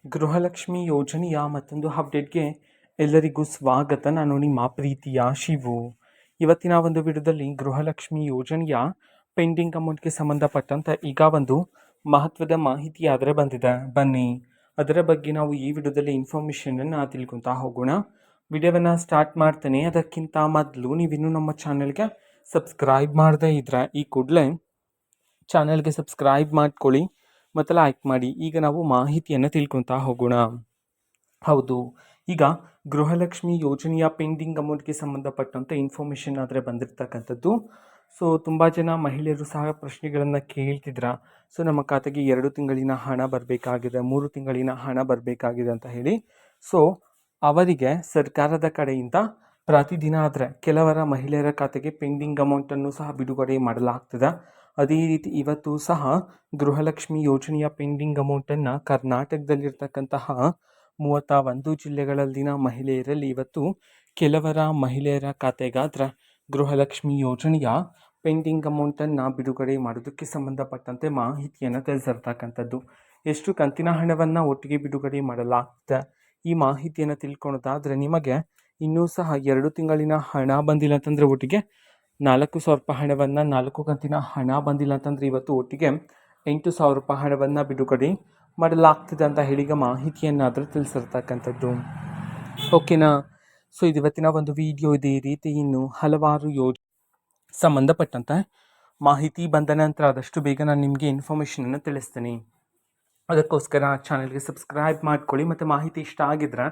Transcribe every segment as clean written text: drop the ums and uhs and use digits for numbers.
ಗೃಹಲಕ್ಷ್ಮಿ ಯೋಜನೆಯ ಮತ್ತೊಂದು ಅಪ್ಡೇಟ್ಗೆ ಎಲ್ಲರಿಗೂ ಸ್ವಾಗತ. ನಾನು ನಿಮ್ಮ ಪ್ರೀತಿಯ ಶಿವು. ಇವತ್ತಿನ ಒಂದು ವಿಡಿಯೋದಲ್ಲಿ ಗೃಹಲಕ್ಷ್ಮಿ ಯೋಜನೆಯ ಪೆಂಡಿಂಗ್ ಅಮೌಂಟ್ಗೆ ಸಂಬಂಧಪಟ್ಟಂತೆ ಈಗ ಒಂದು ಮಹತ್ವದ ಮಾಹಿತಿ ಆದರೆ ಬಂದಿದೆ. ಬನ್ನಿ ಅದರ ಬಗ್ಗೆ ನಾವು ಈ ವಿಡಿಯೋದಲ್ಲಿ ಇನ್ಫಾರ್ಮೇಷನನ್ನು ತಿಳ್ಕೊತಾ ಹೋಗೋಣ. ವಿಡಿಯೋವನ್ನು ಸ್ಟಾರ್ಟ್ ಮಾಡ್ತೇನೆ. ಅದಕ್ಕಿಂತ ಮೊದಲು ನೀವಿನ್ನೂ ನಮ್ಮ ಚಾನಲ್ಗೆ ಸಬ್ಸ್ಕ್ರೈಬ್ ಮಾಡದೇ ಇದ್ರೆ ಈ ಕೂಡಲೇ ಚಾನಲ್ಗೆ ಸಬ್ಸ್ಕ್ರೈಬ್ ಮಾಡ್ಕೊಳ್ಳಿ ಮತ್ತು ಲೈಕ್ ಮಾಡಿ. ಈಗ ನಾವು ಮಾಹಿತಿಯನ್ನು ತಿಳ್ಕೊತಾ ಹೋಗೋಣ. ಹೌದು, ಈಗ ಗೃಹಲಕ್ಷ್ಮಿ ಯೋಜನೆಯ ಪೆಂಡಿಂಗ್ ಅಮೌಂಟ್ಗೆ ಸಂಬಂಧಪಟ್ಟಂತೆ ಇನ್ಫಾರ್ಮೇಷನ್ ಆದರೆ ಬಂದಿರತಕ್ಕಂಥದ್ದು. ಸೊ ತುಂಬ ಜನ ಮಹಿಳೆಯರು ಸಹ ಪ್ರಶ್ನೆಗಳನ್ನು ಕೇಳ್ತಿದ್ರ. ಸೊ ನಮ್ಮ ಖಾತೆಗೆ 2 ತಿಂಗಳಿನ ಹಣ ಬರಬೇಕಾಗಿದೆ, 3 ತಿಂಗಳಿನ ಹಣ ಬರಬೇಕಾಗಿದೆ ಅಂತ ಹೇಳಿ. ಸೊ ಅವರಿಗೆ ಸರ್ಕಾರದ ಕಡೆಯಿಂದ ಪ್ರತಿದಿನ ಆದರೆ ಕೆಲವರ ಮಹಿಳೆಯರ ಖಾತೆಗೆ ಪೆಂಡಿಂಗ್ ಅಮೌಂಟನ್ನು ಸಹ ಬಿಡುಗಡೆ ಮಾಡಲಾಗ್ತದೆ. ಅದೇ ರೀತಿ ಇವತ್ತು ಸಹ ಗೃಹಲಕ್ಷ್ಮಿ ಯೋಜನೆಯ ಪೆಂಡಿಂಗ್ ಅಮೌಂಟನ್ನು ಕರ್ನಾಟಕದಲ್ಲಿರ್ತಕ್ಕಂತಹ 31 ಜಿಲ್ಲೆಗಳಲ್ಲಿನ ಮಹಿಳೆಯರಲ್ಲಿ ಇವತ್ತು ಕೆಲವರ ಮಹಿಳೆಯರ ಖಾತೆಗಾದ್ರೆ ಗೃಹಲಕ್ಷ್ಮಿ ಯೋಜನೆಯ ಪೆಂಡಿಂಗ್ ಅಮೌಂಟನ್ನು ಬಿಡುಗಡೆ ಮಾಡೋದಕ್ಕೆ ಸಂಬಂಧಪಟ್ಟಂತೆ ಮಾಹಿತಿಯನ್ನು ತಿಳಿಸಿರ್ತಕ್ಕಂಥದ್ದು. ಎಷ್ಟು ಕಂತಿನ ಹಣವನ್ನು ಒಟ್ಟಿಗೆ ಬಿಡುಗಡೆ ಮಾಡಲಾಗ್ತದೆ ಈ ಮಾಹಿತಿಯನ್ನು ತಿಳ್ಕೊಳೋದಾದರೆ ನಿಮಗೆ ಇನ್ನೂ ಸಹ 2 ತಿಂಗಳಿನ ಹಣ ಬಂದಿಲ್ಲ ಅಂತಂದರೆ ಒಟ್ಟಿಗೆ 4,000 ರೂಪಾಯಿ ಹಣವನ್ನು, 4 ಕಂತಿನ ಹಣ ಬಂದಿಲ್ಲ ಅಂತಂದರೆ ಇವತ್ತು ಒಟ್ಟಿಗೆ 8,000 ರೂಪಾಯಿ ಹಣವನ್ನು ಬಿಡುಗಡೆ ಮಾಡಲಾಗ್ತದೆ ಅಂತ ಹೇಳಿ ಈಗ ಮಾಹಿತಿಯನ್ನಾದರೂ ತಿಳಿಸಿರ್ತಕ್ಕಂಥದ್ದು. ಓಕೆನಾ? ಸೊ ಇದು ಇವತ್ತಿನ ಒಂದು ವಿಡಿಯೋ. ಇದೇ ರೀತಿ ಇನ್ನು ಹಲವಾರು ಸಂಬಂಧಪಟ್ಟಂತೆ ಮಾಹಿತಿ ಬಂದ ನಂತರ ಆದಷ್ಟು ಬೇಗ ನಾನು ನಿಮಗೆ ಇನ್ಫಾರ್ಮೇಷನನ್ನು ತಿಳಿಸ್ತೀನಿ. ಅದಕ್ಕೋಸ್ಕರ ಚಾನಲ್ಗೆ ಸಬ್ಸ್ಕ್ರೈಬ್ ಮಾಡ್ಕೊಳ್ಳಿ ಮತ್ತು ಮಾಹಿತಿ ಇಷ್ಟ ಆಗಿದ್ರೆ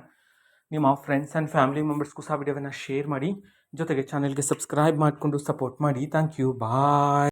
ನಿಮ್ಮ ಫ್ರೆಂಡ್ಸ್ ಆ್ಯಂಡ್ ಫ್ಯಾಮಿಲಿ ಮೆಂಬರ್ಸ್ಗೂ ಸಹ ವಿಡಿಯೋವನ್ನು ಶೇರ್ ಮಾಡಿ. ಜೊತೆಗೆ ಚಾನಲ್ಗೆ ಸಬ್ಸ್ಕ್ರೈಬ್ ಮಾಡಿಕೊಂಡು ಸಪೋರ್ಟ್ ಮಾಡಿ. Thank you. ಬಾಯ್.